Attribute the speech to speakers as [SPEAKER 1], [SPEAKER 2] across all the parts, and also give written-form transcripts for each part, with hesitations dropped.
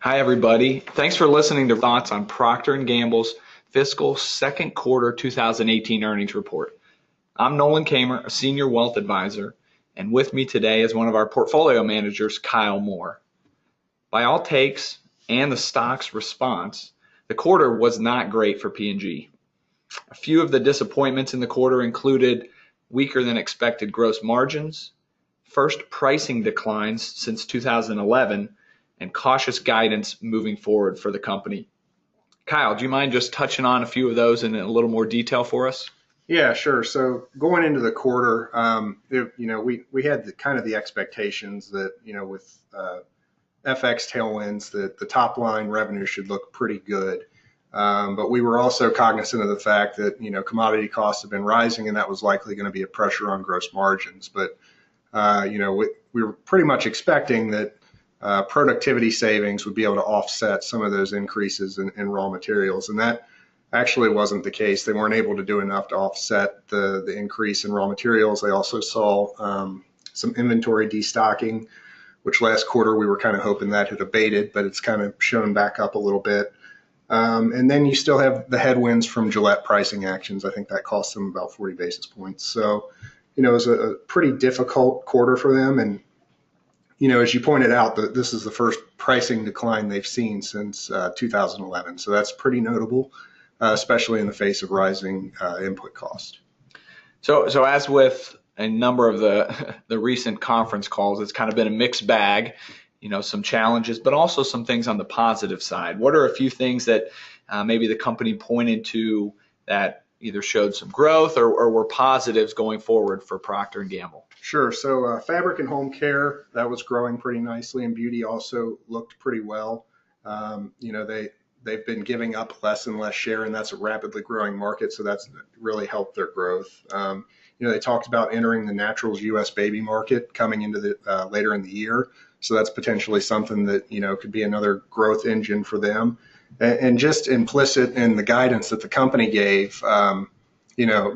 [SPEAKER 1] Hi, everybody. Thanks for listening to Thoughts on Procter & Gamble's fiscal second quarter 2018 earnings report. I'm Nolan Kamer, a senior wealth advisor, and with me today is one of our portfolio managers, Kyle Moore. By all takes and the stock's response, the quarter was not great for P&G. A few of the disappointments in the quarter included weaker than expected gross margins, first pricing declines since 2011, and cautious guidance moving forward for the company. Kyle, do you mind just touching on a few of those in a little more detail for us?
[SPEAKER 2] Yeah, sure. So going into the quarter, we had the expectations that, with FX tailwinds, that the top line revenue should look pretty good. But we were also cognizant of the fact that, commodity costs have been rising, and that was likely going to be a pressure on gross margins. But, we were pretty much expecting that productivity savings would be able to offset some of those increases in raw materials. And that actually wasn't the case. They weren't able to do enough to offset the increase in raw materials. They also saw some inventory destocking, which last quarter we were kind of hoping that had abated, but it's kind of shown back up a little bit. And then you still have the headwinds from Gillette pricing actions. I think that cost them about 40 basis points. So, it was a pretty difficult quarter for them. And as you pointed out, this is the first pricing decline they've seen since 2011. So that's pretty notable, especially in the face of rising input cost.
[SPEAKER 1] So as with a number of the recent conference calls, it's kind of been a mixed bag, some challenges, but also some things on the positive side. What are a few things that maybe the company pointed to that either showed some growth or were positives going forward for Procter & Gamble?
[SPEAKER 2] Sure. So fabric and home care, that was growing pretty nicely, and beauty also looked pretty well. They've been giving up less and less share, and that's a rapidly growing market, so that's really helped their growth. They talked about entering the naturals U.S. baby market coming into the later in the year, so that's potentially something that could be another growth engine for them. And just implicit in the guidance that the company gave,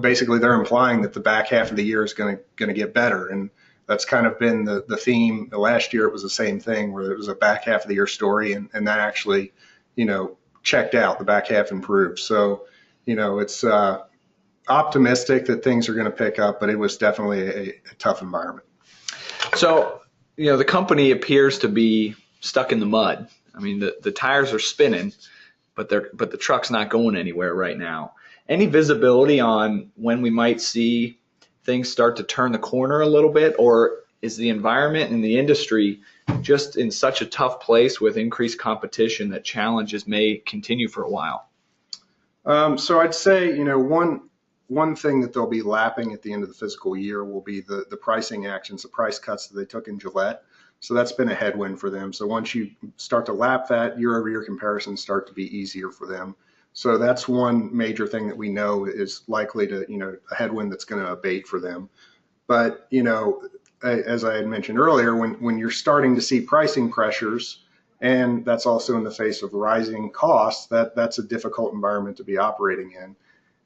[SPEAKER 2] basically they're implying that the back half of the year is going to get better. And that's kind of been the theme. Last year it was the same thing, where it was a back half of the year story, and that actually, checked out. The back half improved. So, it's optimistic that things are going to pick up, but it was definitely a tough environment.
[SPEAKER 1] So, the company appears to be stuck in the mud. I mean, the tires are spinning, but the truck's not going anywhere right now. Any visibility on when we might see things start to turn the corner a little bit, or is the environment and the industry just in such a tough place with increased competition that challenges may continue for a while?
[SPEAKER 2] So I'd say, one thing that they'll be lapping at the end of the fiscal year will be the pricing actions, the price cuts that they took in Gillette. So that's been a headwind for them. So once you start to lap that, year-over-year comparisons start to be easier for them. So that's one major thing that we know is likely to, a headwind that's going to abate for them. But, as I had mentioned earlier, when you're starting to see pricing pressures, and that's also in the face of rising costs, that's a difficult environment to be operating in.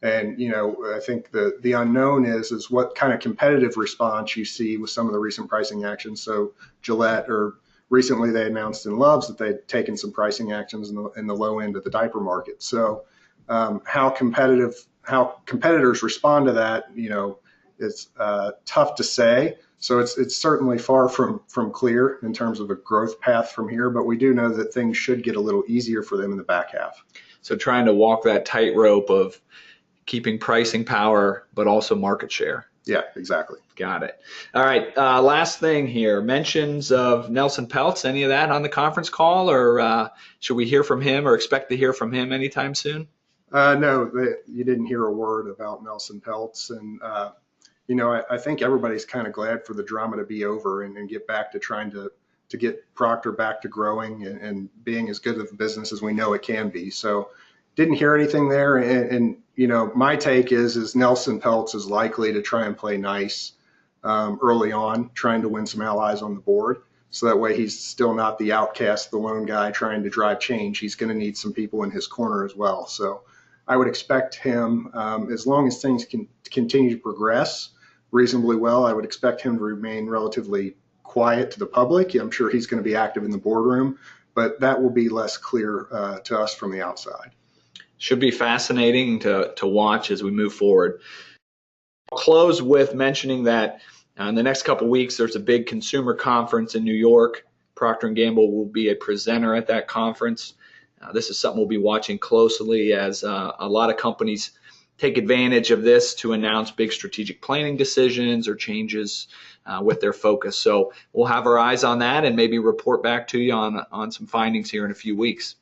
[SPEAKER 2] And, I think the unknown is what kind of competitive response you see with some of the recent pricing actions. So Gillette, or recently they announced in Love's that they'd taken some pricing actions in the low end of the diaper market. So how competitors respond to that, it's tough to say. So it's certainly far from clear in terms of a growth path from here, but we do know that things should get a little easier for them in the back half.
[SPEAKER 1] So trying to walk that tightrope of keeping pricing power, but also market share.
[SPEAKER 2] Yeah, exactly.
[SPEAKER 1] Got it. All right. Last thing here. Mentions of Nelson Peltz. Any of that on the conference call, or should we hear from him or expect to hear from him anytime soon?
[SPEAKER 2] No, you didn't hear a word about Nelson Peltz. And, I think everybody's kind of glad for the drama to be over and get back to trying to get Procter back to growing and being as good of a business as we know it can be. So didn't hear anything there. And my take is Nelson Peltz is likely to try and play nice early on, trying to win some allies on the board. So that way he's still not the outcast, the lone guy trying to drive change. He's going to need some people in his corner as well. So I would expect him, as long as things can continue to progress reasonably well, I would expect him to remain relatively quiet to the public. I'm sure he's going to be active in the boardroom, but that will be less clear to us from the outside.
[SPEAKER 1] Should be fascinating to watch as we move forward. I'll close with mentioning that in the next couple of weeks, there's a big consumer conference in New York. Procter & Gamble will be a presenter at that conference. This is something we'll be watching closely as a lot of companies take advantage of this to announce big strategic planning decisions or changes with their focus. So we'll have our eyes on that and maybe report back to you on some findings here in a few weeks.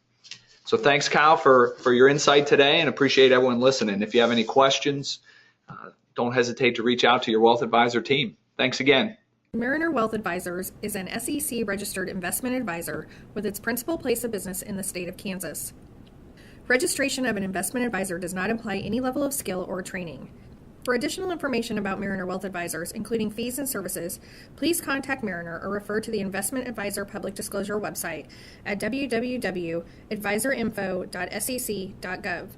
[SPEAKER 1] So thanks, Kyle, for your insight today, and appreciate everyone listening. If you have any questions, don't hesitate to reach out to your wealth advisor team. Thanks again.
[SPEAKER 3] Mariner Wealth Advisors is an SEC-registered investment advisor with its principal place of business in the state of Kansas. Registration of an investment advisor does not imply any level of skill or training. For additional information about Mariner Wealth Advisors, including fees and services, please contact Mariner or refer to the Investment Advisor Public Disclosure website at www.advisorinfo.sec.gov.